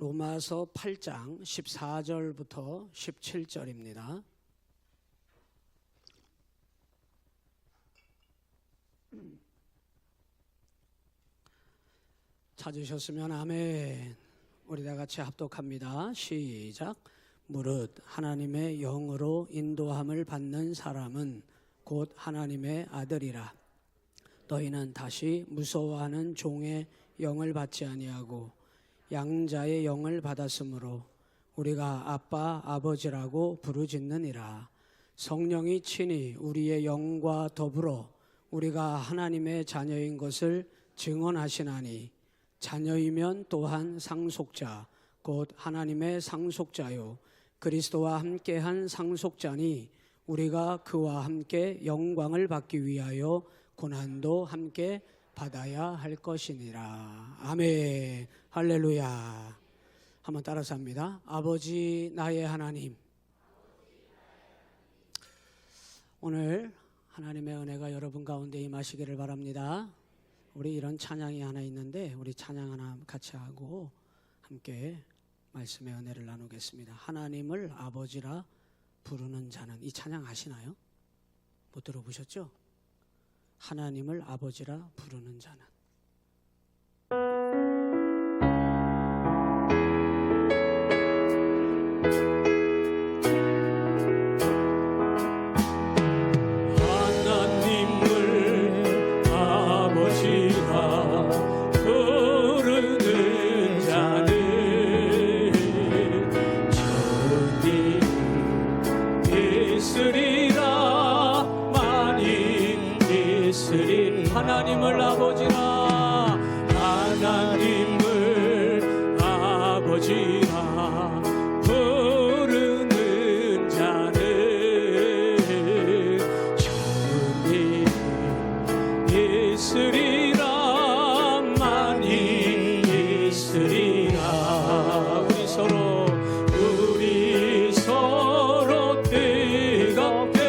로마서 8장 14절부터 17절입니다. 찾으셨으면 아멘. 우리 다 같이 합독합니다. 시작. 무릇 하나님의 영으로 인도함을 받는 사람은 곧 하나님의 아들이라. 너희는 다시 무서워하는 종의 영을 받지 아니하고 양자의 영을 받았으므로 우리가 아빠 아버지라고 부르짖느니라. 성령이 친히 우리의 영과 더불어 우리가 하나님의 자녀인 것을 증언하시나니 자녀이면 또한 상속자 곧 하나님의 상속자요 그리스도와 함께한 상속자니 우리가 그와 함께 영광을 받기 위하여 고난도 함께 받아야 할 것이니라. 아멘. 할렐루야. 한번 따라서 합니다. 아버지 나의 하나님, 오늘 하나님의 은혜가 여러분 가운데 임하시기를 바랍니다. 우리 이런 찬양이 하나 있는데 우리 찬양 하나 같이 하고 함께 말씀의 은혜를 나누겠습니다. 하나님을 아버지라 부르는 자는, 이 찬양 아시나요? 못 들어보셨죠? 하나님을 아버지라 부르는 자는. 하나님을 아버지라, 하나님을 아버지라 부르는 자는 주님 있으리라, 많이 있으리라. 우리 서로 뜨겁게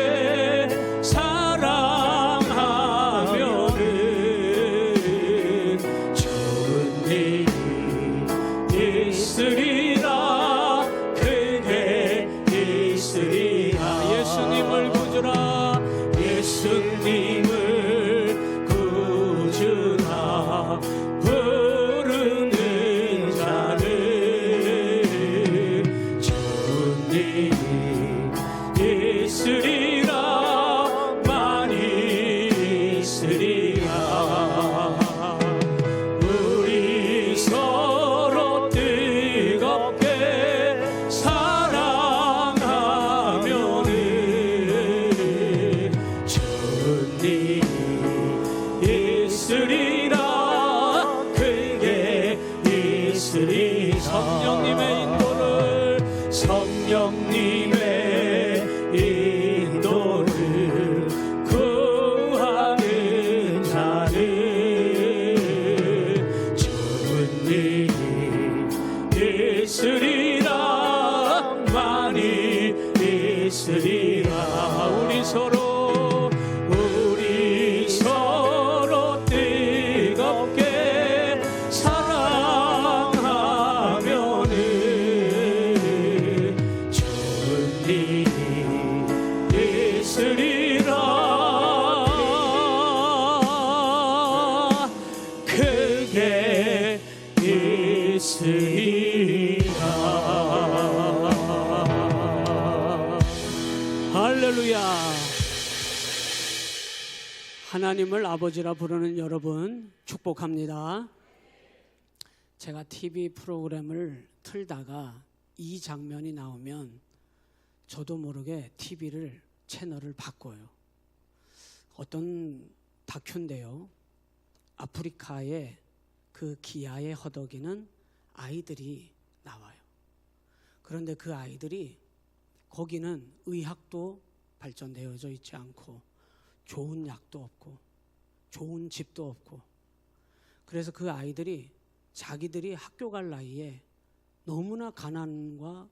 있으리라, 크게 있으리라. 예수님을 구주라, 예수님을 구주라 부르는 자는 주님 있으리라, 많이 있으리라. 우리 서로 뜨겁게 사랑하면은 주님 있으리라, 크게 있으리라. 성령님의 인도를 구하는 자는 주님 있으리라, 많이 있으리라. 우리 서로 뜨겁게 사랑하면은 주님 있으리라, 크게 있으리라. 할렐루야. 하나님을 아버지라 부르는 여러분 축복합니다. 제가 TV 프로그램을 틀다가 이 장면이 나오면 저도 모르게 채널을 바꿔요. 어떤 다큐인데요, 아프리카의 그 기아에 허덕이는 아이들이 나와요. 그런데 그 아이들이, 거기는 의학도 발전되어져 있지 않고 좋은 약도 없고 좋은 집도 없고, 그래서 그 아이들이 자기들이 학교 갈 나이에 너무나 가난과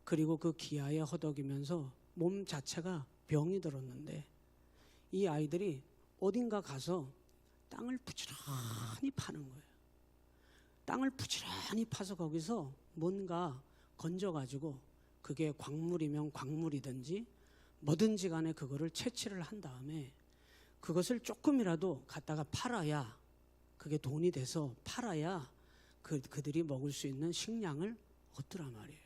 그리고 그 기아에 허덕이면서 몸 자체가 병이 들었는데, 이 아이들이 어딘가 가서 땅을 부지런히 파는 거예요. 땅을 부지런히 파서 거기서 뭔가 건져가지고 그게 광물이면 광물이든지 뭐든지 간에 그거를 채취를 한 다음에 그것을 조금이라도 갖다가 팔아야 그게 돈이 돼서 팔아야 그들이 먹을 수 있는 식량을 얻더란 말이에요.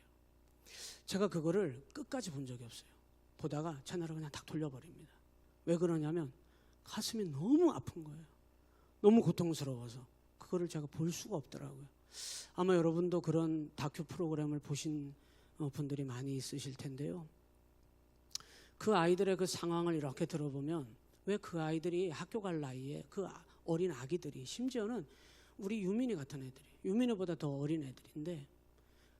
제가 그거를 끝까지 본 적이 없어요. 보다가 채널을 그냥 딱 돌려버립니다. 왜 그러냐면 가슴이 너무 아픈 거예요. 너무 고통스러워서 그거를 제가 볼 수가 없더라고요. 아마 여러분도 그런 다큐 프로그램을 보신 분들이 많이 있으실 텐데요. 그 아이들의 그 상황을 이렇게 들어보면 왜 그 아이들이 학교 갈 나이에 그 어린 아기들이 심지어는 우리 유민이 같은 애들이 유민이보다 더 어린 애들인데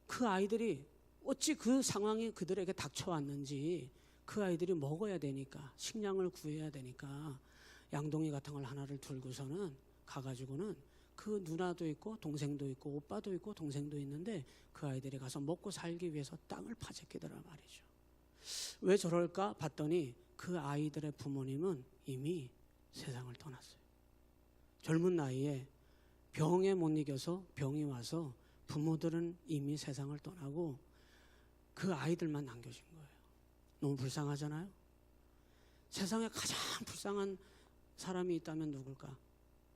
그 아이들이 어찌 그 상황이 그들에게 닥쳐왔는지 그 아이들이 먹어야 되니까 식량을 구해야 되니까 양동이 같은 걸 하나를 들고서는 가가지고는 그 누나도 있고 동생도 있고 오빠도 있고 동생도 있는데 그 아이들이 가서 먹고 살기 위해서 땅을 파재기더라 말이죠. 왜 저럴까 봤더니 그 아이들의 부모님은 이미 세상을 떠났어요. 젊은 나이에 병에 못 이겨서 병이 와서 부모들은 이미 세상을 떠나고 그 아이들만 남겨진 거예요. 너무 불쌍하잖아요. 세상에 가장 불쌍한 사람이 있다면 누굴까?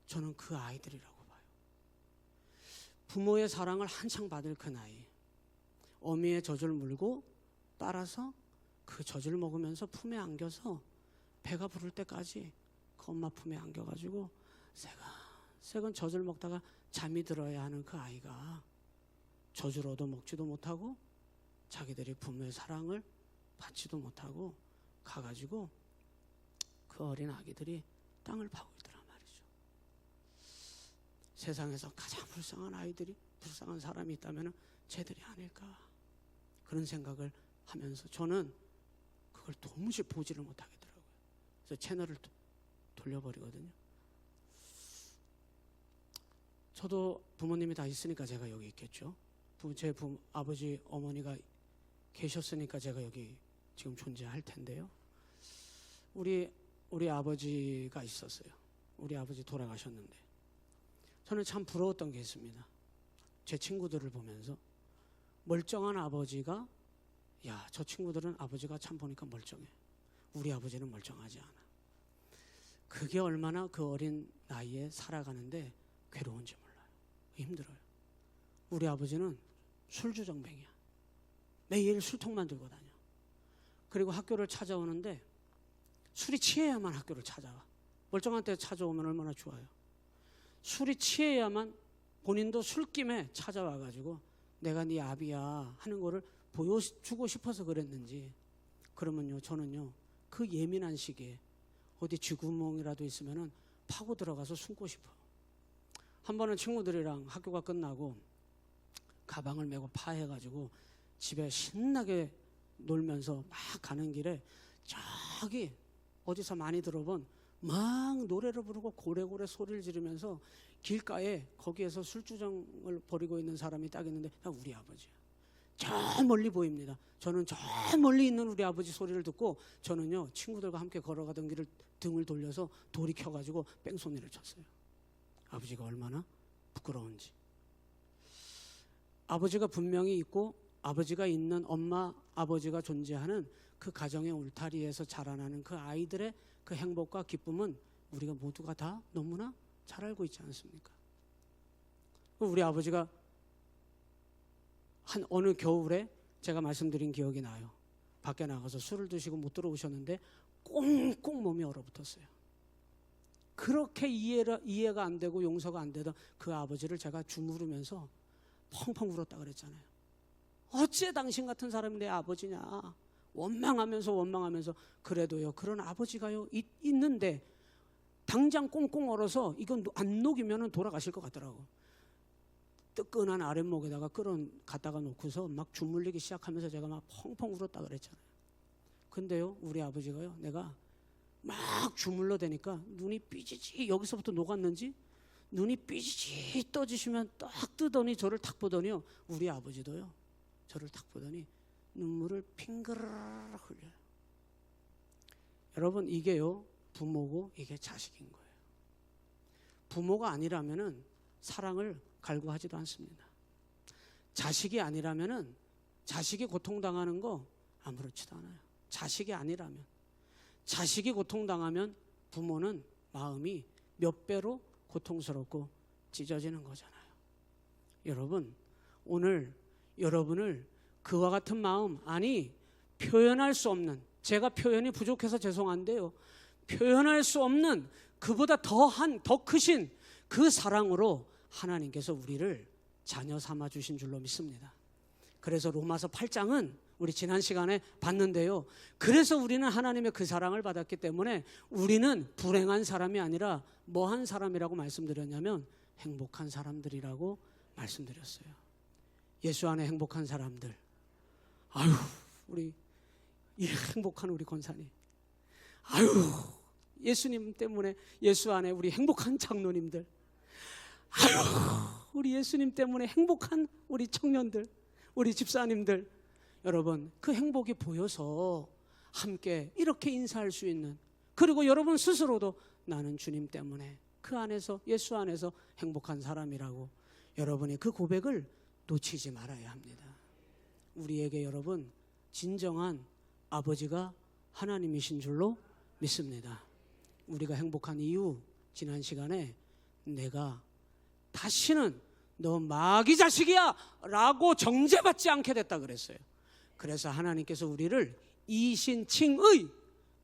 저는 그 아이들이라고 봐요. 부모의 사랑을 한창 받을 그 나이, 어미의 젖을 물고 빨아서 그 젖을 먹으면서 품에 안겨서 배가 부를 때까지 그 엄마 품에 안겨가지고 새건 젖을 먹다가 잠이 들어야 하는 그 아이가 젖을 얻어 먹지도 못하고 자기들이 부모의 사랑을 받지도 못하고 가가지고 그 어린 아기들이 땅을 파고 있더란 말이죠. 세상에서 가장 불쌍한 아이들이 불쌍한 사람이 있다면 쟤들이 아닐까 그런 생각을 하면서 저는 그걸 도무지 보지를 못하겠더라고요. 그래서 채널을 돌려버리거든요. 저도 부모님이 다 있으니까 제가 여기 있겠죠. 제 아버지 어머니가 계셨으니까 제가 여기 지금 존재할 텐데요. 우리 아버지가 있었어요. 우리 아버지 돌아가셨는데 저는 참 부러웠던 게 있습니다. 제 친구들을 보면서 멀쩡한 아버지가 저 친구들은 아버지가 참 보니까 멀쩡해. 우리 아버지는 멀쩡하지 않아. 그게 얼마나 그 어린 나이에 살아가는데 괴로운지 몰라요. 힘들어요. 우리 아버지는 술주정뱅이야. 매일 술통만 들고 다녀. 그리고 학교를 찾아오는데 술이 취해야만 학교를 찾아와. 멀쩡한 때 찾아오면 얼마나 좋아요. 술이 취해야만 본인도 술김에 찾아와가지고 내가 네 아비야 하는 거를 보여주고 싶어서 그랬는지 그러면요 저는요 그 예민한 시기에 어디 쥐구멍이라도 있으면은 파고 들어가서 숨고 싶어. 한 번은 친구들이랑 학교가 끝나고 가방을 메고 파해가지고 집에 신나게 놀면서 막 가는 길에 저기 어디서 많이 들어본 막 노래를 부르고 고래고래 소리를 지르면서 길가에 거기에서 술주정을 벌이고 있는 사람이 딱 있는데 우리 아버지야. 저 멀리 보입니다. 저는 저 멀리 있는 우리 아버지 소리를 듣고 저는요 친구들과 함께 걸어가던 길을 등을 돌려서 돌이켜가지고 뺑소니를 쳤어요. 아버지가 얼마나 부끄러운지. 아버지가 분명히 있고 아버지가 있는 엄마 아버지가 존재하는 그 가정의 울타리에서 자라나는 그 아이들의 그 행복과 기쁨은 우리가 모두가 다 너무나 잘 알고 있지 않습니까? 우리 아버지가 한 어느 겨울에 제가 말씀드린 기억이 나요. 밖에 나가서 술을 드시고 못 들어오셨는데 꽁꽁 몸이 얼어붙었어요. 그렇게 이해가 안 되고 용서가 안 되던 그 아버지를 제가 주무르면서 펑펑 울었다 그랬잖아요. 어째 당신 같은 사람이 내 아버지냐. 원망하면서 그래도요 그런 아버지가요 있는데 당장 꽁꽁 얼어서 이건 안 녹이면 돌아가실 것 같더라고. 뜨끈한 아랫목에다가 갖다가 놓고서 막 주물리기 시작하면서 제가 막 펑펑 울었다 그랬잖아요. 근데요 우리 아버지가요 내가 막 주물러 대니까 눈이 삐지지 여기서부터 녹았는지 눈이 삐지지 떠지시면 딱 뜨더니 저를 탁 보더니요 우리 아버지도요 저를 탁 보더니 눈물을 핑그르르 흘려요. 여러분 이게요 부모고 이게 자식인 거예요. 부모가 아니라면은 사랑을 갈구하지도 않습니다. 자식이 아니라면은 자식이 고통당하는 거 아무렇지도 않아요. 자식이 아니라면, 자식이 고통당하면 부모는 마음이 몇 배로 고통스럽고 찢어지는 거잖아요. 여러분, 오늘 여러분을 그와 같은 마음, 아니 표현할 수 없는, 제가 표현이 부족해서 죄송한데요, 표현할 수 없는 그보다 더 크신 그 사랑으로 하나님께서 우리를 자녀 삼아 주신 줄로 믿습니다. 그래서 로마서 8장은 우리 지난 시간에 봤는데요, 그래서 우리는 하나님의 그 사랑을 받았기 때문에 우리는 불행한 사람이 아니라 뭐한 사람이라고 말씀드렸냐면 행복한 사람들이라고 말씀드렸어요. 예수 안에 행복한 사람들, 아유 우리 이 행복한 우리 권사님, 아유 예수님 때문에 예수 안에 우리 행복한 장로님들, 아유 우리 예수님 때문에 행복한 우리 청년들, 우리 집사님들, 여러분 그 행복이 보여서 함께 이렇게 인사할 수 있는, 그리고 여러분 스스로도 나는 주님 때문에 그 안에서 예수 안에서 행복한 사람이라고 여러분이 그 고백을 놓치지 말아야 합니다. 우리에게 여러분 진정한 아버지가 하나님이신 줄로 믿습니다. 우리가 행복한 이유, 지난 시간에 내가 다시는 너 마귀 자식이야 라고 정죄받지 않게 됐다 그랬어요. 그래서 하나님께서 우리를 이신칭의,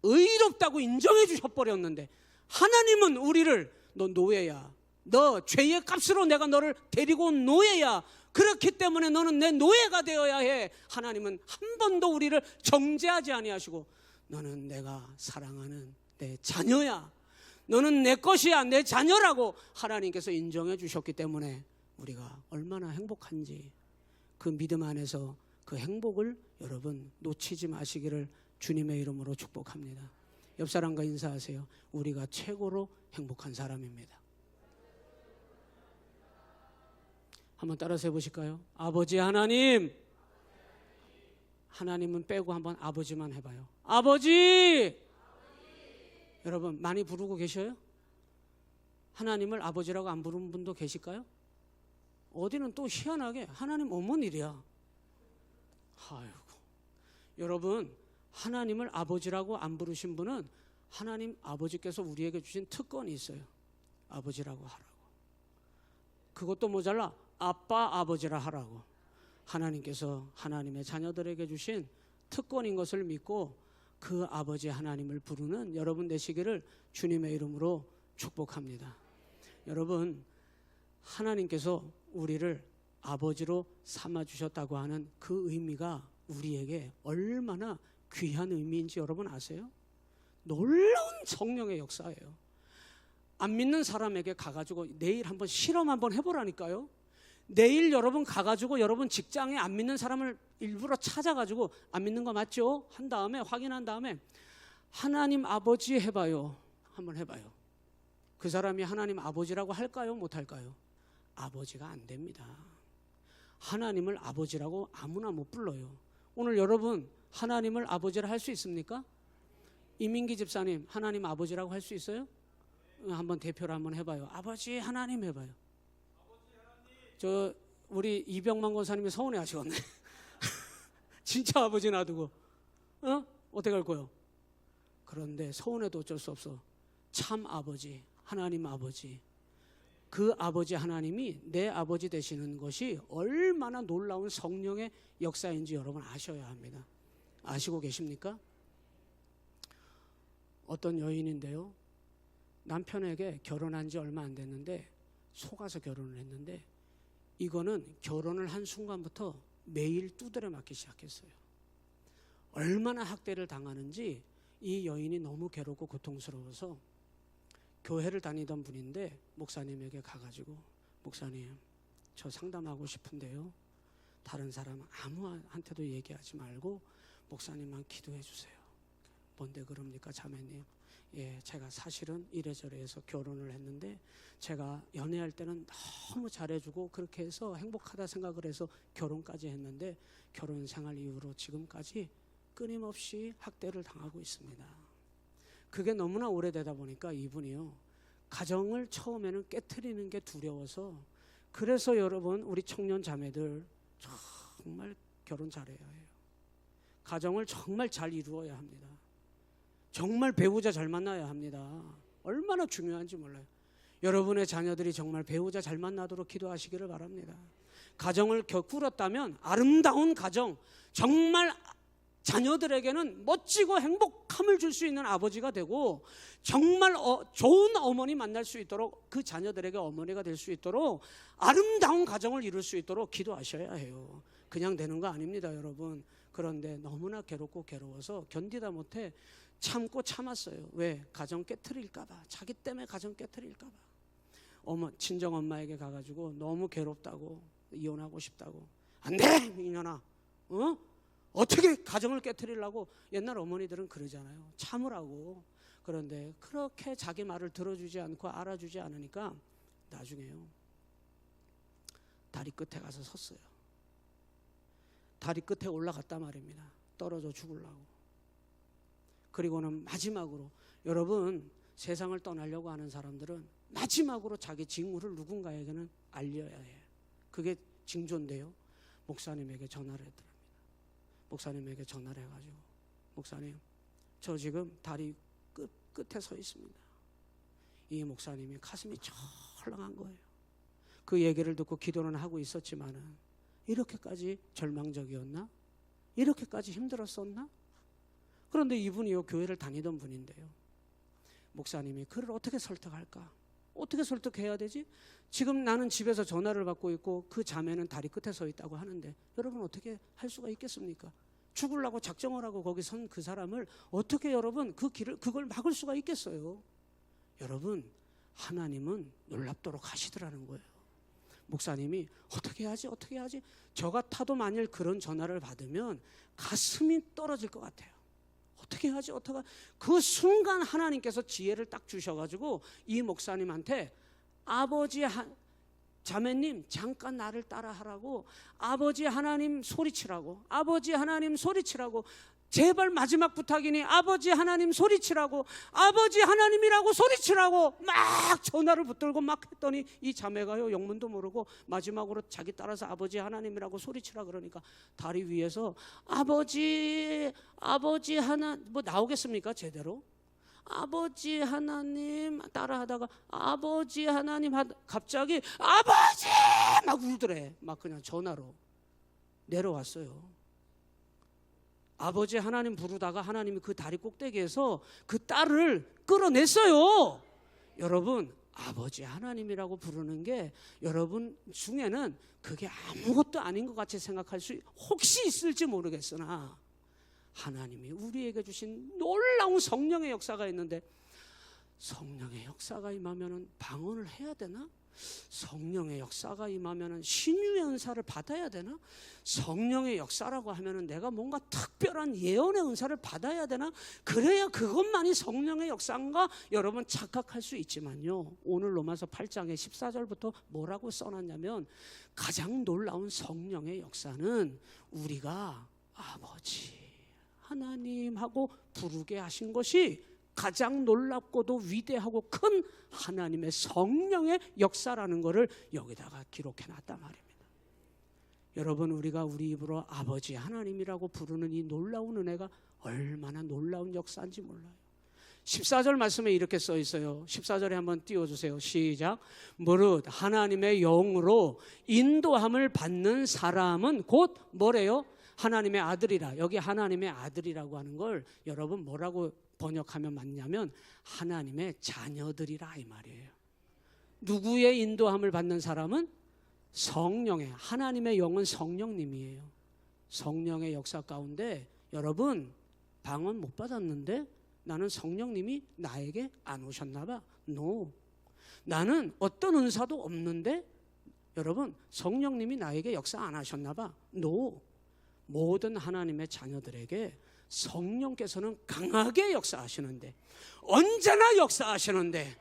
의롭다고 인정해 주셔버렸는데, 하나님은 우리를 너 노예야, 너 죄의 값으로 내가 너를 데리고 온 노예야, 그렇기 때문에 너는 내 노예가 되어야 해. 하나님은 한 번도 우리를 정죄하지 아니하시고 너는 내가 사랑하는 내 자녀야, 너는 내 것이야, 내 자녀라고 하나님께서 인정해 주셨기 때문에 우리가 얼마나 행복한지, 그 믿음 안에서 그 행복을 여러분 놓치지 마시기를 주님의 이름으로 축복합니다. 옆 사람과 인사하세요. 우리가 최고로 행복한 사람입니다. 한번 따라서 해보실까요? 아버지 하나님. 하나님은 빼고 한번 아버지만 해봐요. 아버지. 여러분 많이 부르고 계셔요? 하나님을 아버지라고 안 부르는 분도 계실까요? 어디는 또 희한하게 하나님 어머니랴. 아이고, 여러분 하나님을 아버지라고 안 부르신 분은 하나님 아버지께서 우리에게 주신 특권이 있어요. 아버지라고 하라고. 그것도 모자라 아빠 아버지라 하라고. 하나님께서 하나님의 자녀들에게 주신 특권인 것을 믿고 그 아버지 하나님을 부르는 여러분 되시기를 주님의 이름으로 축복합니다. 여러분, 하나님께서 우리를 아버지로 삼아주셨다고 하는 그 의미가 우리에게 얼마나 귀한 의미인지 여러분 아세요? 놀라운 성령의 역사예요. 안 믿는 사람에게 가가지고 내일 한번 실험 한번 해보라니까요. 내일 여러분 가가지고 여러분 직장에 안 믿는 사람을 일부러 찾아가지고 안 믿는 거 맞죠? 한 다음에 확인한 다음에 하나님 아버지 해봐요. 한번 해봐요. 그 사람이 하나님 아버지라고 할까요? 못할까요? 아버지가 안 됩니다. 하나님을 아버지라고 아무나 못 불러요. 오늘 여러분 하나님을 아버지라 할 수 있습니까? 이민기 집사님 하나님 아버지라고 할 수 있어요? 한번 대표로 한번 해봐요. 아버지 하나님 해봐요. 저 우리 이병만 권사님이 서운해 하시겠네. 진짜 아버지 놔두고 어떻게 할 거요? 그런데 서운해도 어쩔 수 없어. 참 아버지, 하나님 아버지, 그 아버지 하나님이 내 아버지 되시는 것이 얼마나 놀라운 성령의 역사인지 여러분 아셔야 합니다. 아시고 계십니까? 어떤 여인인데요, 남편에게 결혼한 지 얼마 안 됐는데 속아서 결혼을 했는데, 이거는 결혼을 한 순간부터 매일 두드려 맞기 시작했어요. 얼마나 학대를 당하는지 이 여인이 너무 괴롭고 고통스러워서 교회를 다니던 분인데 목사님에게 가가지고, 목사님 저 상담하고 싶은데요, 다른 사람 아무한테도 얘기하지 말고 목사님만 기도해 주세요. 뭔데 그럽니까 자매님? 예, 제가 사실은 이래저래 해서 결혼을 했는데 제가 연애할 때는 너무 잘해주고 그렇게 해서 행복하다 생각을 해서 결혼까지 했는데 결혼 생활 이후로 지금까지 끊임없이 학대를 당하고 있습니다. 그게 너무나 오래되다 보니까 이분이요, 가정을 처음에는 깨트리는 게 두려워서, 그래서 여러분 우리 청년 자매들 정말 결혼 잘해야 해요. 가정을 정말 잘 이루어야 합니다. 정말 배우자 잘 만나야 합니다. 얼마나 중요한지 몰라요. 여러분의 자녀들이 정말 배우자 잘 만나도록 기도하시기를 바랍니다. 가정을 꾸렸다면 아름다운 가정, 정말 자녀들에게는 멋지고 행복함을 줄 수 있는 아버지가 되고, 정말 좋은 어머니 만날 수 있도록, 그 자녀들에게 어머니가 될 수 있도록 아름다운 가정을 이룰 수 있도록 기도하셔야 해요. 그냥 되는 거 아닙니다, 여러분. 그런데 너무나 괴롭고 괴로워서 견디다 못해 참고 참았어요. 왜? 가정 깨트릴까 봐. 자기 때문에 가정 깨트릴까 봐. 친정 엄마에게 가가지고 너무 괴롭다고, 이혼하고 싶다고. 안 돼, 이년아. 어떻게 가정을 깨트리려고. 옛날 어머니들은 그러잖아요. 참으라고. 그런데 그렇게 자기 말을 들어주지 않고 알아주지 않으니까 나중에요, 다리 끝에 가서 섰어요. 다리 끝에 올라갔단 말입니다. 떨어져 죽으려고. 그리고는 마지막으로, 여러분 세상을 떠나려고 하는 사람들은 마지막으로 자기 징후를 누군가에게는 알려야 해요. 그게 징조인데요, 목사님에게 전화를 했더랍니다. 목사님에게 전화를 해가지고, 목사님 저 지금 다리 끝에 서 있습니다. 이 목사님이 가슴이 철렁한 거예요. 그 얘기를 듣고 기도는 하고 있었지만은 이렇게까지 절망적이었나? 이렇게까지 힘들었었나? 그런데 이분이요, 교회를 다니던 분인데요, 목사님이 그를 어떻게 설득할까? 어떻게 설득해야 되지? 지금 나는 집에서 전화를 받고 있고 그 자매는 다리 끝에 서 있다고 하는데 여러분 어떻게 할 수가 있겠습니까? 죽으려고 작정을 하고 거기 선 그 사람을 어떻게 여러분 그걸 막을 수가 있겠어요? 여러분, 하나님은 놀랍도록 하시더라는 거예요. 목사님이 어떻게 하지? 저 같아도 만일 그런 전화를 받으면 가슴이 떨어질 것 같아요. 어떻게 하지? 그 순간 하나님께서 지혜를 딱 주셔가지고 이 목사님한테, 자매님 잠깐 나를 따라하라고, 아버지 하나님 소리치라고, 아버지 하나님 소리치라고, 제발 마지막 부탁이니 아버지 하나님 소리치라고, 아버지 하나님이라고 소리치라고 막 전화를 붙들고 막 했더니 이 자매가요, 영문도 모르고 마지막으로 자기 따라서 아버지 하나님이라고 소리치라 그러니까 다리 위에서 아버지 하나, 뭐 나오겠습니까 제대로? 아버지 하나님 따라하다가 아버지 하나님 갑자기 아버지 막 울더래. 막 그냥 전화로 내려왔어요. 아버지 하나님 부르다가 하나님이 그 다리 꼭대기에서 그 딸을 끌어냈어요. 여러분, 아버지 하나님이라고 부르는 게 여러분 중에는 그게 아무것도 아닌 것 같이 생각할 수 혹시 있을지 모르겠으나, 하나님이 우리에게 주신 놀라운 성령의 역사가 있는데, 성령의 역사가 임하면 방언을 해야 되나? 성령의 역사가 임하면 신유의 은사를 받아야 되나? 성령의 역사라고 하면 내가 뭔가 특별한 예언의 은사를 받아야 되나? 그래야 그것만이 성령의 역사인가? 여러분 착각할 수 있지만요, 오늘 로마서 8장의 14절부터 뭐라고 써놨냐면, 가장 놀라운 성령의 역사는 우리가 아버지 하나님하고 부르게 하신 것이 가장 놀랍고도 위대하고 큰 하나님의 성령의 역사라는 것을 여기다가 기록해놨단 말입니다. 여러분, 우리가 우리 입으로 아버지 하나님이라고 부르는 이 놀라운 은혜가 얼마나 놀라운 역사인지 몰라요. 14절 말씀에 이렇게 써 있어요. 14절에 한번 띄워주세요. 시작. 무릇 하나님의 영으로 인도함을 받는 사람은 곧 뭐래요? 하나님의 아들이라. 여기 하나님의 아들이라고 하는 걸 여러분 뭐라고 번역하면 맞냐면 하나님의 자녀들이라 이 말이에요. 누구의 인도함을 받는 사람은? 성령의, 하나님의 영은 성령님이에요. 성령의 역사 가운데 여러분 방언 못 받았는데 나는 성령님이 나에게 안 오셨나 봐. No. 나는 어떤 은사도 없는데 여러분 성령님이 나에게 역사 안 하셨나 봐. No. 모든 하나님의 자녀들에게 성령께서는 강하게 역사하시는데, 언제나 역사하시는데,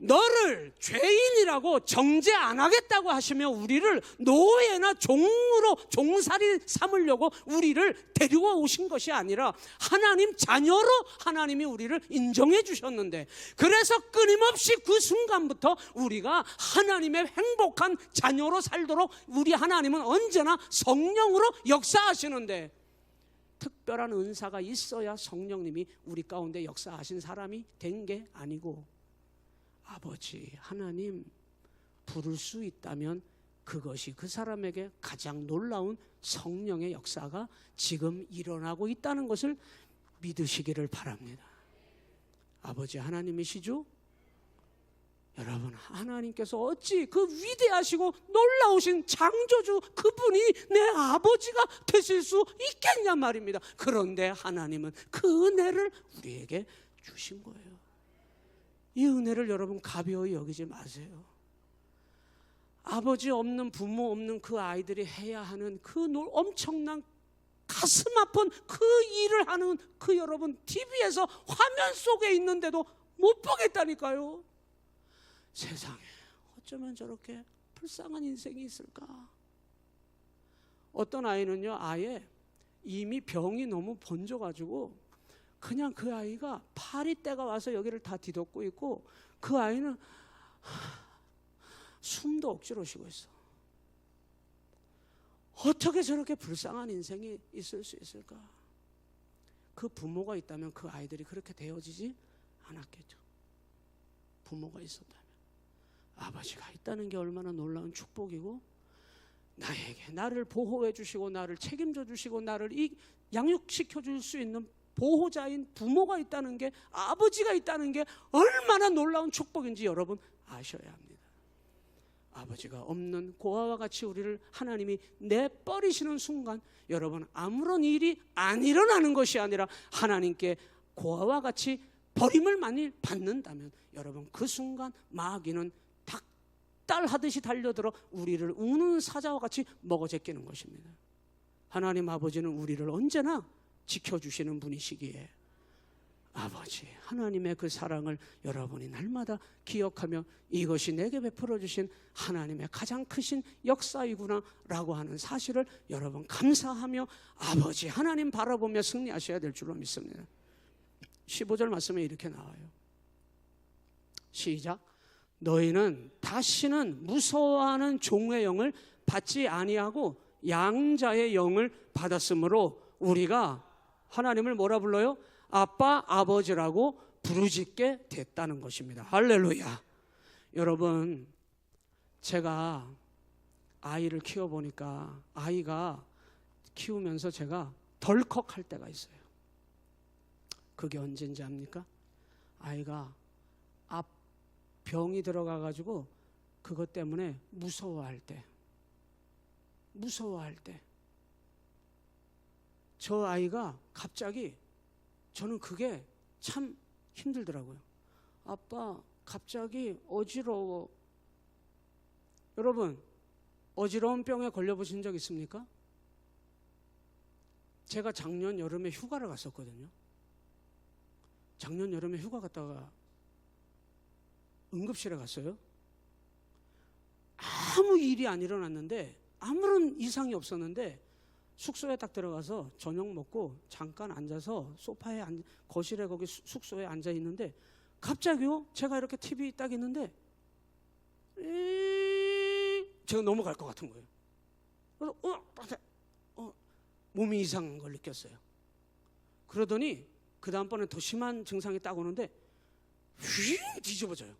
너를 죄인이라고 정죄 안 하겠다고 하시며 우리를 노예나 종으로 종살이 삼으려고 우리를 데리고 오신 것이 아니라 하나님 자녀로 하나님이 우리를 인정해 주셨는데, 그래서 끊임없이 그 순간부터 우리가 하나님의 행복한 자녀로 살도록 우리 하나님은 언제나 성령으로 역사하시는데, 특별한 은사가 있어야 성령님이 우리 가운데 역사하신 사람이 된 게 아니고, 아버지 하나님 부를 수 있다면 그것이 그 사람에게 가장 놀라운 성령의 역사가 지금 일어나고 있다는 것을 믿으시기를 바랍니다. 아버지 하나님이시죠? 여러분, 하나님께서 어찌 그 위대하시고 놀라우신 창조주 그분이 내 아버지가 되실 수 있겠냐 말입니다. 그런데 하나님은 그 은혜를 우리에게 주신 거예요. 이 은혜를 여러분 가벼이 여기지 마세요. 아버지 없는, 부모 없는 그 아이들이 해야 하는 그 엄청난 가슴 아픈 그 일을 하는 그 여러분, TV에서 화면 속에 있는데도 못 보겠다니까요. 세상에 어쩌면 저렇게 불쌍한 인생이 있을까? 어떤 아이는요, 아예 이미 병이 너무 번져가지고 그냥 그 아이가 파리떼가 와서 여기를 다 뒤덮고 있고, 그 아이는 숨도 억지로 쉬고 있어. 어떻게 저렇게 불쌍한 인생이 있을 수 있을까? 그 부모가 있다면 그 아이들이 그렇게 되어지지 않았겠죠. 부모가 있었다면. 아버지가 있다는 게 얼마나 놀라운 축복이고, 나에게 나를 보호해 주시고 나를 책임져 주시고 나를 양육시켜 줄 수 있는 보호자인 부모가 있다는 게, 아버지가 있다는 게 얼마나 놀라운 축복인지 여러분 아셔야 합니다. 아버지가 없는 고아와 같이 우리를 하나님이 내버리시는 순간, 여러분 아무런 일이 안 일어나는 것이 아니라 하나님께 고아와 같이 버림을 만일 받는다면, 여러분 그 순간 마귀는 닭달하듯이 달려들어 우리를 우는 사자와 같이 먹어제끼는 것입니다. 하나님 아버지는 우리를 언제나 지켜주시는 분이시기에, 아버지 하나님의 그 사랑을 여러분이 날마다 기억하며 이것이 내게 베풀어 주신 하나님의 가장 크신 역사이구나 라고 하는 사실을 여러분 감사하며 아버지 하나님 바라보며 승리하셔야 될 줄로 믿습니다. 15절 말씀에 이렇게 나와요. 시작. 너희는 다시는 무서워하는 종의 영을 받지 아니하고 양자의 영을 받았으므로 우리가 하나님을 뭐라 불러요? 아빠, 아버지라고 부르짖게 됐다는 것입니다. 할렐루야. 여러분, 제가 아이를 키워보니까 아이가 키우면서 제가 덜컥할 때가 있어요. 그게 언제인지 압니까? 아이가 병이 들어가가지고 그것 때문에 무서워할 때, 저 아이가 갑자기, 저는 그게 참 힘들더라고요. 아빠 갑자기 어지러워. 여러분, 어지러운 병에 걸려보신 적 있습니까? 제가 작년 여름에 휴가를 갔었거든요. 작년 여름에 휴가 갔다가 응급실에 갔어요. 아무 일이 안 일어났는데, 아무런 이상이 없었는데 숙소에 딱 들어가서 저녁 먹고 잠깐 앉아서 소파에 거실에 거기 숙소에 앉아 있는데, 갑자기요 제가 이렇게 TV 딱 있는데 제가 넘어갈 것 같은 거예요. 그래서 몸이 이상한 걸 느꼈어요. 그러더니 그 다음번에 더 심한 증상이 딱 오는데 휙 뒤집어져요.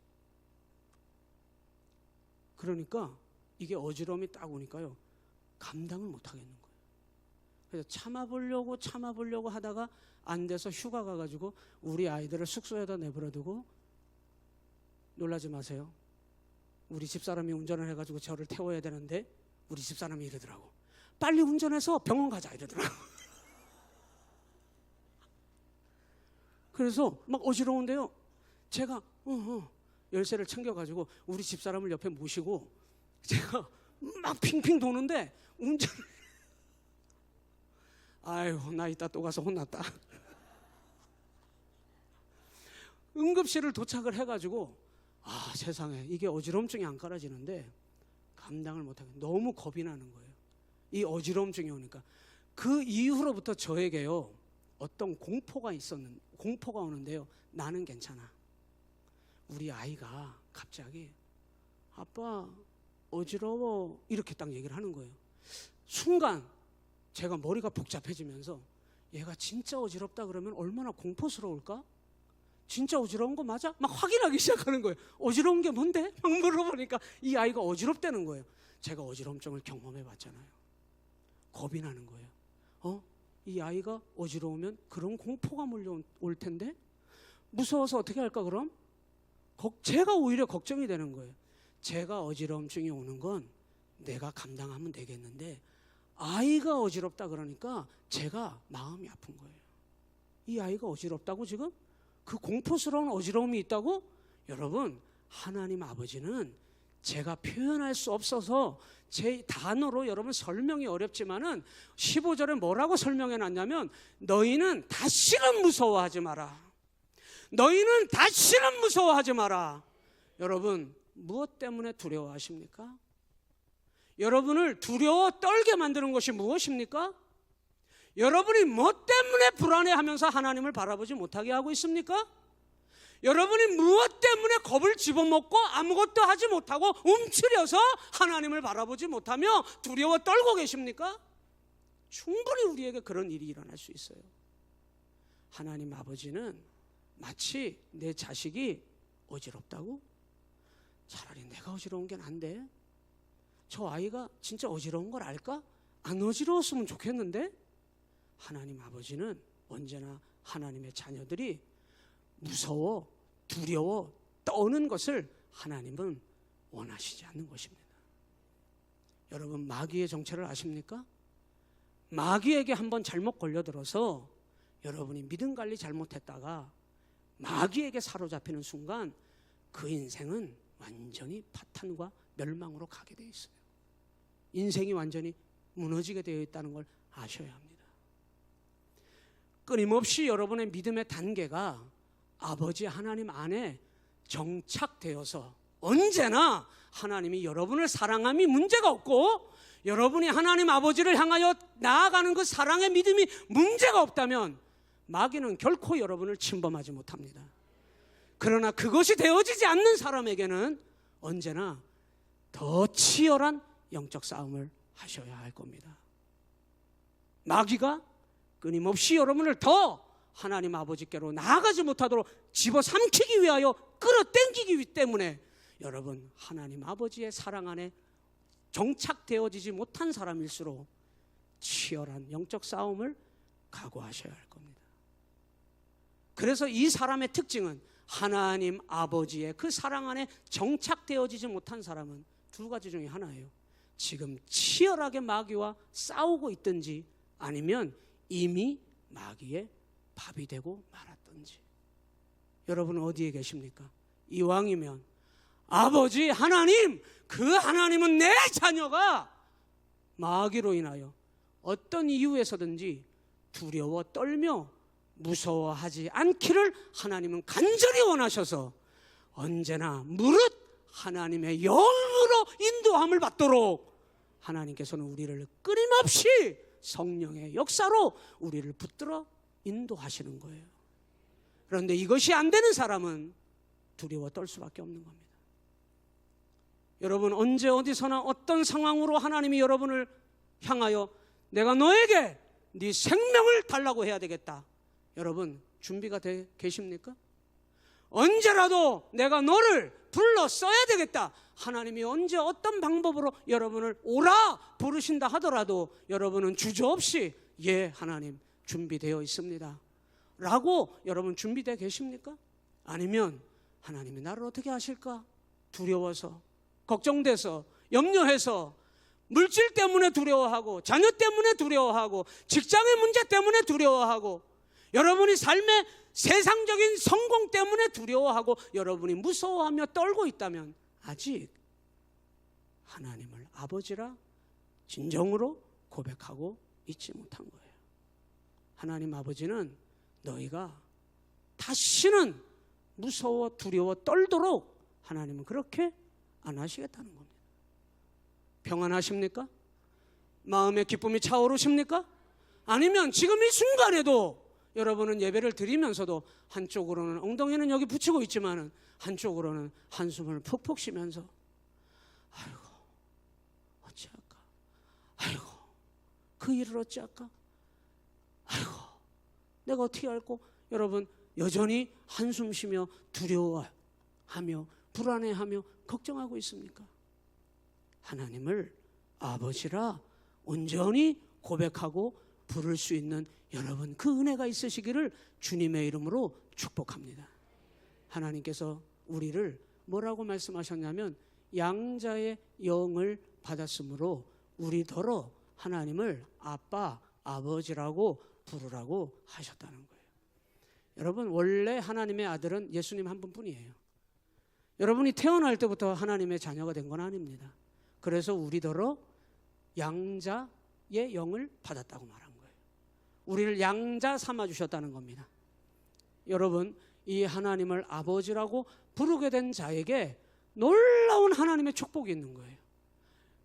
그러니까 이게 어지러움이 딱 오니까요 감당을 못 하겠는 거예요. 그래서 참아보려고 하다가 안 돼서 휴가 가가지고 우리 아이들을 숙소에다 내버려두고, 놀라지 마세요. 우리 집사람이 운전을 해가지고 저를 태워야 되는데 우리 집사람이 이러더라고. 빨리 운전해서 병원 가자 이러더라고. 그래서 막 어지러운데요. 제가 열쇠를 챙겨가지고 우리 집사람을 옆에 모시고 제가 막 핑핑 도는데 운전을 아유, 나 이따 또 가서 혼났다. 응급실을 도착을 해가지고 세상에 이게 어지럼증이 안 깔아지는데 감당을 못하고 너무 겁이 나는 거예요. 이 어지럼증이 오니까. 그 이후로부터 저에게요 어떤 공포가 오는데요. 나는 괜찮아. 우리 아이가 갑자기 아빠 어지러워 이렇게 딱 얘기를 하는 거예요. 순간 제가 머리가 복잡해지면서 얘가 진짜 어지럽다 그러면 얼마나 공포스러울까? 진짜 어지러운 거 맞아? 막 확인하기 시작하는 거예요. 어지러운 게 뭔데? 막 물어보니까 이 아이가 어지럽다는 거예요. 제가 어지럼증을 경험해 봤잖아요. 겁이 나는 거예요. 이 아이가 어지러우면 그런 공포가 몰려올 텐데 무서워서 어떻게 할까 그럼? 제가 오히려 걱정이 되는 거예요. 제가 어지럼증이 오는 건 내가 감당하면 되겠는데 아이가 어지럽다 그러니까 제가 마음이 아픈 거예요. 이 아이가 어지럽다고 지금? 그 공포스러운 어지러움이 있다고? 여러분, 하나님 아버지는 제가 표현할 수 없어서 제 단어로 여러분 설명이 어렵지만은 15절에 뭐라고 설명해 놨냐면 너희는 다시는 무서워하지 마라. 너희는 다시는 무서워하지 마라. 여러분, 무엇 때문에 두려워하십니까? 여러분을 두려워 떨게 만드는 것이 무엇입니까? 여러분이 무엇 때문에 불안해하면서 하나님을 바라보지 못하게 하고 있습니까? 여러분이 무엇 때문에 겁을 집어먹고 아무것도 하지 못하고 움츠려서 하나님을 바라보지 못하며 두려워 떨고 계십니까? 충분히 우리에게 그런 일이 일어날 수 있어요. 하나님 아버지는 마치 내 자식이 어지럽다고? 차라리 내가 어지러운 게 난데? 저 아이가 진짜 어지러운 걸 알까? 안 어지러웠으면 좋겠는데? 하나님 아버지는 언제나 하나님의 자녀들이 무서워, 두려워, 떠는 것을 하나님은 원하시지 않는 것입니다. 여러분, 마귀의 정체를 아십니까? 마귀에게 한번 잘못 걸려들어서 여러분이 믿음 관리 잘못했다가 마귀에게 사로잡히는 순간 그 인생은 완전히 파탄과 멸망으로 가게 되어 있어요. 인생이 완전히 무너지게 되어 있다는 걸 아셔야 합니다. 끊임없이 여러분의 믿음의 단계가 아버지 하나님 안에 정착되어서 언제나 하나님이 여러분을 사랑함이 문제가 없고 여러분이 하나님 아버지를 향하여 나아가는 그 사랑의 믿음이 문제가 없다면 마귀는 결코 여러분을 침범하지 못합니다. 그러나 그것이 되어지지 않는 사람에게는 언제나 더 치열한 영적 싸움을 하셔야 할 겁니다. 마귀가 끊임없이 여러분을 더 하나님 아버지께로 나아가지 못하도록 집어삼키기 위하여 끌어당기기 때문에 여러분 하나님 아버지의 사랑 안에 정착되어지지 못한 사람일수록 치열한 영적 싸움을 각오하셔야 할 겁니다. 그래서 이 사람의 특징은 하나님 아버지의 그 사랑 안에 정착되어지지 못한 사람은 두 가지 중에 하나예요. 지금 치열하게 마귀와 싸우고 있든지 아니면 이미 마귀의 밥이 되고 말았든지. 여러분은 어디에 계십니까? 이왕이면 아버지 하나님, 그 하나님은 내 자녀가 마귀로 인하여 어떤 이유에서든지 두려워 떨며 무서워하지 않기를 하나님은 간절히 원하셔서 언제나 무릇 하나님의 영으로 인도함을 받도록 하나님께서는 우리를 끊임없이 성령의 역사로 우리를 붙들어 인도하시는 거예요. 그런데 이것이 안 되는 사람은 두려워 떨 수밖에 없는 겁니다. 여러분, 언제 어디서나 어떤 상황으로 하나님이 여러분을 향하여 내가 너에게 네 생명을 달라고 해야 되겠다, 여러분 준비가 돼 계십니까? 언제라도 내가 너를 불러 써야 되겠다, 하나님이 언제 어떤 방법으로 여러분을 오라 부르신다 하더라도 여러분은 주저없이 예 하나님 준비되어 있습니다 라고 여러분 준비되어 계십니까? 아니면 하나님이 나를 어떻게 하실까 두려워서, 걱정돼서, 염려해서, 물질 때문에 두려워하고, 자녀 때문에 두려워하고, 직장의 문제 때문에 두려워하고, 여러분이 삶의 세상적인 성공 때문에 두려워하고 여러분이 무서워하며 떨고 있다면 아직 하나님을 아버지라 진정으로 고백하고 있지 못한 거예요. 하나님 아버지는 너희가 다시는 무서워 두려워 떨도록 하나님은 그렇게 안 하시겠다는 겁니다. 평안하십니까? 마음의 기쁨이 차오르십니까? 아니면 지금 이 순간에도 여러분은 예배를 드리면서도 한쪽으로는 엉덩이는 여기 붙이고 있지만은 한쪽으로는 한숨을 푹푹 쉬면서 아이고 어찌할까? 아이고 그 일을 어찌할까? 아이고 내가 어떻게 할꼬? 여러분 여전히 한숨 쉬며 두려워하며 불안해하며 걱정하고 있습니까? 하나님을 아버지라 온전히 고백하고 부를 수 있는 여러분 그 은혜가 있으시기를 주님의 이름으로 축복합니다. 하나님께서 우리를 뭐라고 말씀하셨냐면 양자의 영을 받았으므로 우리더러 하나님을 아빠, 아버지라고 부르라고 하셨다는 거예요. 여러분 원래 하나님의 아들은 예수님 한 분뿐이에요. 여러분이 태어날 때부터 하나님의 자녀가 된 건 아닙니다. 그래서 우리더러 양자의 영을 받았다고 말한 거예요. 우리를 양자 삼아주셨다는 겁니다. 여러분 이 하나님을 아버지라고 부르게 된 자에게 놀라운 하나님의 축복이 있는 거예요.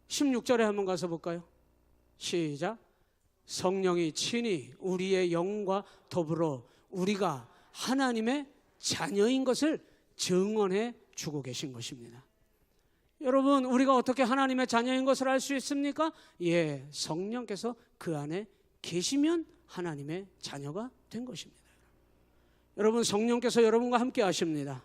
16절에 한번 가서 볼까요? 시작. 성령이 친히 우리의 영과 더불어 우리가 하나님의 자녀인 것을 증언해 주고 계신 것입니다. 여러분 우리가 어떻게 하나님의 자녀인 것을 알 수 있습니까? 예, 성령께서 그 안에 계시면 하나님의 자녀가 된 것입니다. 여러분 성령께서 여러분과 함께 하십니다.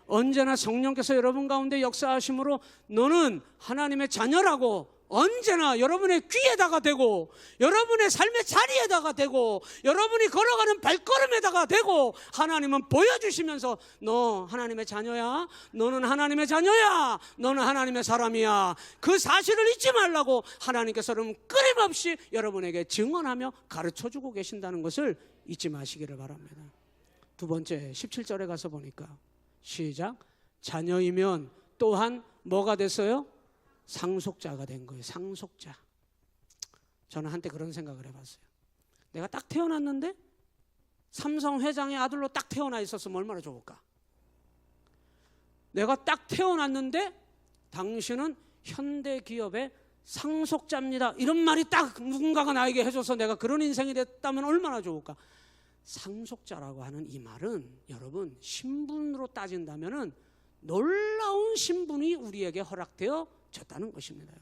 언제나 성령께서 여러분 가운데 역사하심으로 너는 하나님의 자녀라고 언제나 여러분의 귀에다가 대고 여러분의 삶의 자리에다가 대고 여러분이 걸어가는 발걸음에다가 대고 하나님은 보여주시면서 너 하나님의 자녀야, 너는 하나님의 자녀야, 너는 하나님의 사람이야, 그 사실을 잊지 말라고 하나님께서는 끊임없이 여러분에게 증언하며 가르쳐주고 계신다는 것을 잊지 마시기를 바랍니다. 두 번째 17절에 가서 보니까 시작. 자녀이면 또한 뭐가 됐어요? 상속자가 된 거예요. 상속자. 저는 한때 그런 생각을 해봤어요. 내가 딱 태어났는데 삼성 회장의 아들로 딱 태어나 있었으면 얼마나 좋을까? 내가 딱 태어났는데 당신은 현대기업의 상속자입니다. 이런 말이 딱 누군가가 나에게 해줘서 내가 그런 인생이 됐다면 얼마나 좋을까? 상속자라고 하는 이 말은 여러분 신분으로 따진다면은 놀라운 신분이 우리에게 허락되어 졌다는 것입니다.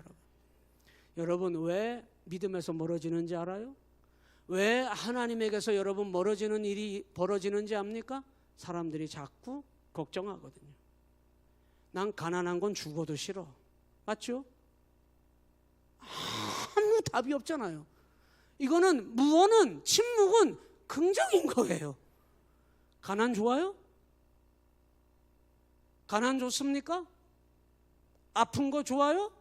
여러분 왜 믿음에서 멀어지는지 알아요? 왜 하나님에게서 여러분 멀어지는 일이 벌어지는지 압니까? 사람들이 자꾸 걱정하거든요. 난 가난한 건 죽어도 싫어. 맞죠? 아무 답이 없잖아요. 이거는 무언은 침묵은 긍정인 거예요. 가난 좋아요? 가난 좋습니까? 아픈 거 좋아요?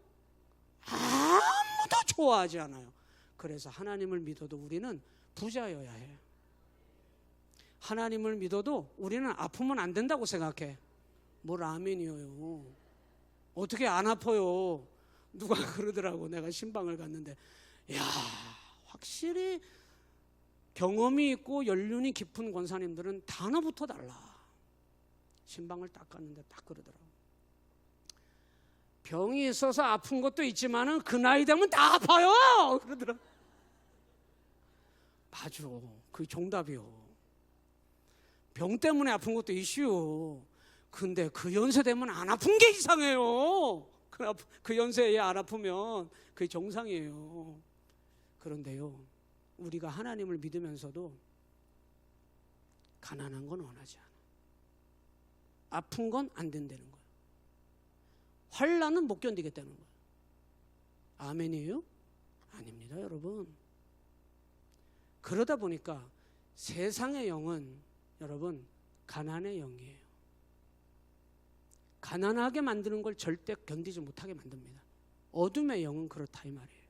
아무도 좋아하지 않아요. 그래서 하나님을 믿어도 우리는 부자여야 해요. 하나님을 믿어도 우리는 아프면 안 된다고 생각해. 뭘 아멘이에요. 어떻게 안 아파요? 누가 그러더라고. 내가 신방을 갔는데 야 확실히 경험이 있고 연륜이 깊은 권사님들은 단어부터 달라. 신방을 딱 갔는데 딱 그러더라고. 병이 있어서 아픈 것도 있지만은 그 나이 되면 다 아파요. 그러더라고. 맞아. 그게 정답이요. 병 때문에 아픈 것도 이슈요. 근데 그 연세 되면 안 아픈 게 이상해요. 그 연세에 안 아프면 그게 정상이에요. 그런데요, 우리가 하나님을 믿으면서도 가난한 건 원하지 않아. 아픈 건 안 된다는 거예요. 환난은 못 견디겠다는 거예요. 아멘이에요? 아닙니다, 여러분. 그러다 보니까 세상의 영은 여러분 가난의 영이에요. 가난하게 만드는 걸 절대 견디지 못하게 만듭니다. 어둠의 영은 그렇다 이 말이에요.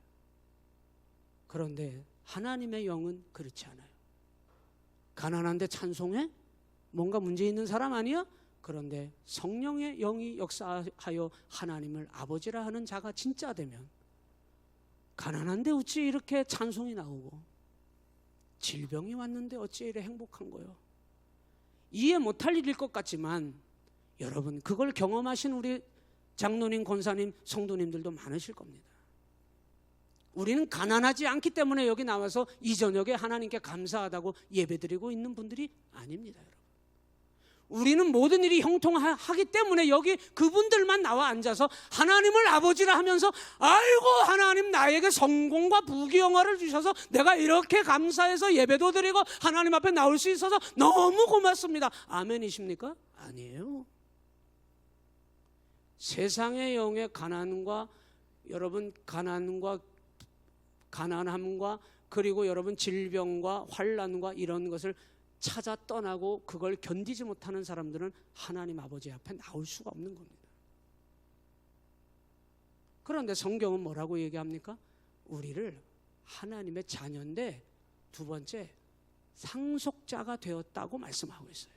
그런데 하나님의 영은 그렇지 않아요. 가난한데 찬송해? 뭔가 문제 있는 사람 아니야? 그런데 성령의 영이 역사하여 하나님을 아버지라 하는 자가 진짜 되면 가난한데 어찌 이렇게 찬송이 나오고 질병이 왔는데 어찌 이렇게 행복한 거요? 이해 못할 일일 것 같지만 여러분, 그걸 경험하신 우리 장로님, 권사님, 성도님들도 많으실 겁니다. 우리는 가난하지 않기 때문에 여기 나와서 이 저녁에 하나님께 감사하다고 예배드리고 있는 분들이 아닙니다, 여러분. 우리는 모든 일이 형통하기 때문에 여기 그분들만 나와 앉아서 하나님을 아버지라 하면서 아이고 하나님 나에게 성공과 부귀영화를 주셔서 내가 이렇게 감사해서 예배도 드리고 하나님 앞에 나올 수 있어서 너무 고맙습니다. 아멘이십니까? 아니에요. 세상의 영의 가난과 여러분 가난함과 그리고 여러분 질병과 환난과 이런 것을 찾아 떠나고 그걸 견디지 못하는 사람들은 하나님 아버지 앞에 나올 수가 없는 겁니다. 그런데 성경은 뭐라고 얘기합니까? 우리를 하나님의 자녀인데 두 번째 상속자가 되었다고 말씀하고 있어요.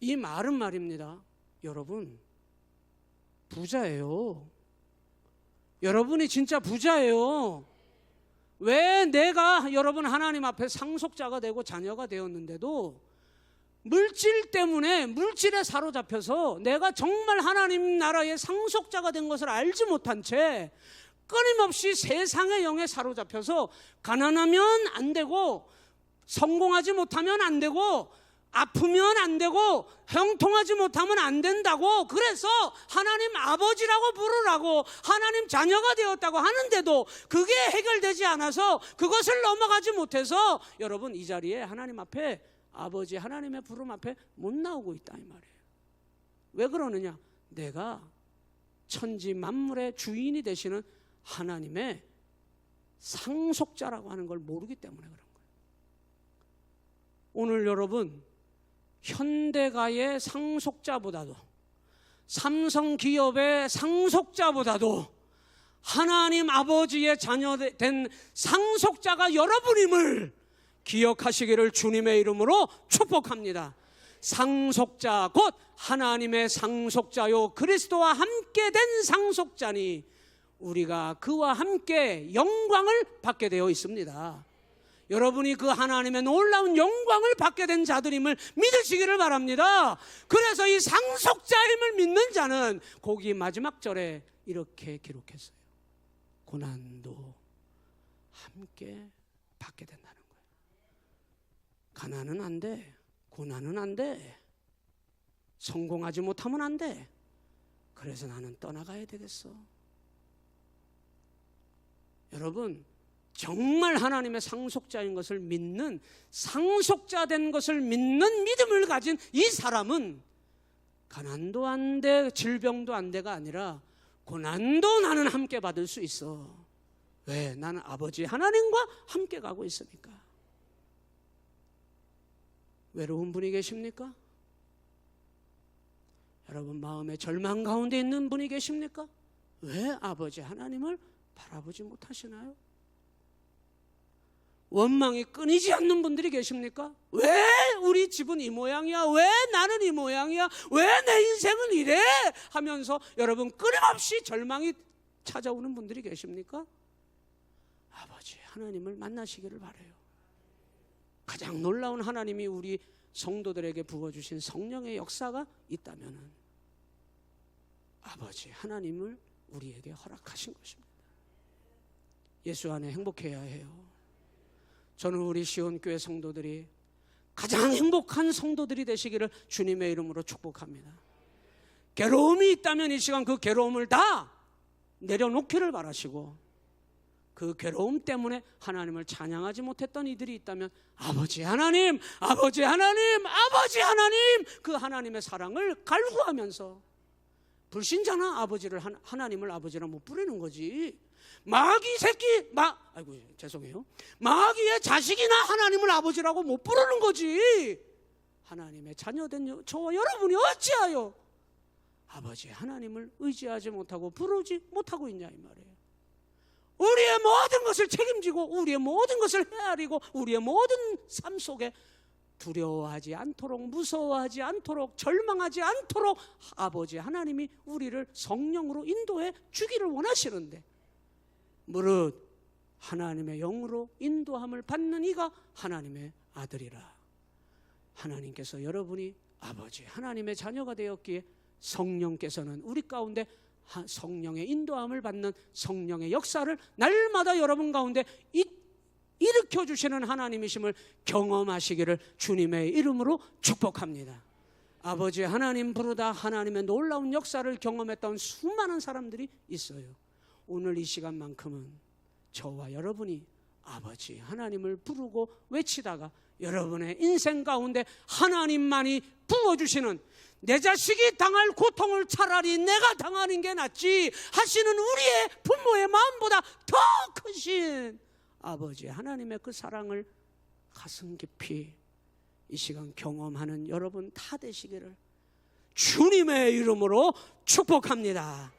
이 말은 말입니다. 여러분 부자예요. 여러분이 진짜 부자예요. 왜 내가 여러분 하나님 앞에 상속자가 되고 자녀가 되었는데도 물질 때문에 물질에 사로잡혀서 내가 정말 하나님 나라의 상속자가 된 것을 알지 못한 채 끊임없이 세상의 영에 사로잡혀서 가난하면 안 되고 성공하지 못하면 안 되고 아프면 안 되고 형통하지 못하면 안 된다고 그래서 하나님 아버지라고 부르라고 하나님 자녀가 되었다고 하는데도 그게 해결되지 않아서 그것을 넘어가지 못해서 여러분 이 자리에 하나님 앞에 아버지 하나님의 부름 앞에 못 나오고 있다 이 말이에요. 왜 그러느냐? 내가 천지 만물의 주인이 되시는 하나님의 상속자라고 하는 걸 모르기 때문에 그런 거예요. 오늘 여러분 현대가의 상속자보다도 삼성기업의 상속자보다도 하나님 아버지의 자녀된 상속자가 여러분임을 기억하시기를 주님의 이름으로 축복합니다. 상속자 곧 하나님의 상속자요 그리스도와 함께 된 상속자니 우리가 그와 함께 영광을 받게 되어 있습니다. 여러분이 그 하나님의 놀라운 영광을 받게 된 자들임을 믿으시기를 바랍니다. 그래서 이 상속자임을 믿는 자는 거기 마지막 절에 이렇게 기록했어요. 고난도 함께 받게 된다는 거예요. 가난은 안 돼. 고난은 안 돼. 성공하지 못하면 안 돼. 그래서 나는 떠나가야 되겠어. 여러분 정말 하나님의 상속자인 것을 믿는 상속자 된 것을 믿는 믿음을 가진 이 사람은 가난도 안 돼 질병도 안 돼가 아니라 고난도 나는 함께 받을 수 있어. 왜? 나는 아버지 하나님과 함께 가고 있으니까. 외로운 분이 계십니까? 여러분 마음에 절망 가운데 있는 분이 계십니까? 왜 아버지 하나님을 바라보지 못하시나요? 원망이 끊이지 않는 분들이 계십니까? 왜 우리 집은 이 모양이야? 왜 나는 이 모양이야? 왜 내 인생은 이래? 하면서 여러분 끊임없이 절망이 찾아오는 분들이 계십니까? 아버지 하나님을 만나시기를 바라요. 가장 놀라운 하나님이 우리 성도들에게 부어주신 성령의 역사가 있다면 아버지 하나님을 우리에게 허락하신 것입니다. 예수 안에 행복해야 해요. 저는 우리 시온교회 성도들이 가장 행복한 성도들이 되시기를 주님의 이름으로 축복합니다. 괴로움이 있다면 이 시간 그 괴로움을 다 내려놓기를 바라시고 그 괴로움 때문에 하나님을 찬양하지 못했던 이들이 있다면 아버지 하나님, 아버지 하나님, 아버지 하나님 그 하나님의 사랑을 갈구하면서 불신자나 아버지를 하나님을 아버지라 못 부르는 거지. 마귀 새끼 죄송해요. 마귀의 자식이나 하나님을 아버지라고 못 부르는 거지. 하나님의 자녀된 저와 여러분이 어찌하여 아버지 하나님을 의지하지 못하고 부르지 못하고 있냐 이 말이에요. 우리의 모든 것을 책임지고 우리의 모든 것을 헤아리고 우리의 모든 삶 속에 두려워하지 않도록 무서워하지 않도록 절망하지 않도록 아버지 하나님이 우리를 성령으로 인도해 주기를 원하시는데 무릇 하나님의 영으로 인도함을 받는 이가 하나님의 아들이라. 하나님께서 여러분이 아버지 하나님의 자녀가 되었기에 성령께서는 우리 가운데 성령의 인도함을 받는 성령의 역사를 날마다 여러분 가운데 일으켜 주시는 하나님이심을 경험하시기를 주님의 이름으로 축복합니다. 아버지 하나님 부르다 하나님의 놀라운 역사를 경험했던 수많은 사람들이 있어요. 오늘 이 시간만큼은 저와 여러분이 아버지 하나님을 부르고 외치다가 여러분의 인생 가운데 하나님만이 부어주시는, 내 자식이 당할 고통을 차라리 내가 당하는 게 낫지 하시는 우리의 부모의 마음보다 더 크신 아버지 하나님의 그 사랑을 가슴 깊이 이 시간 경험하는 여러분 다 되시기를 주님의 이름으로 축복합니다.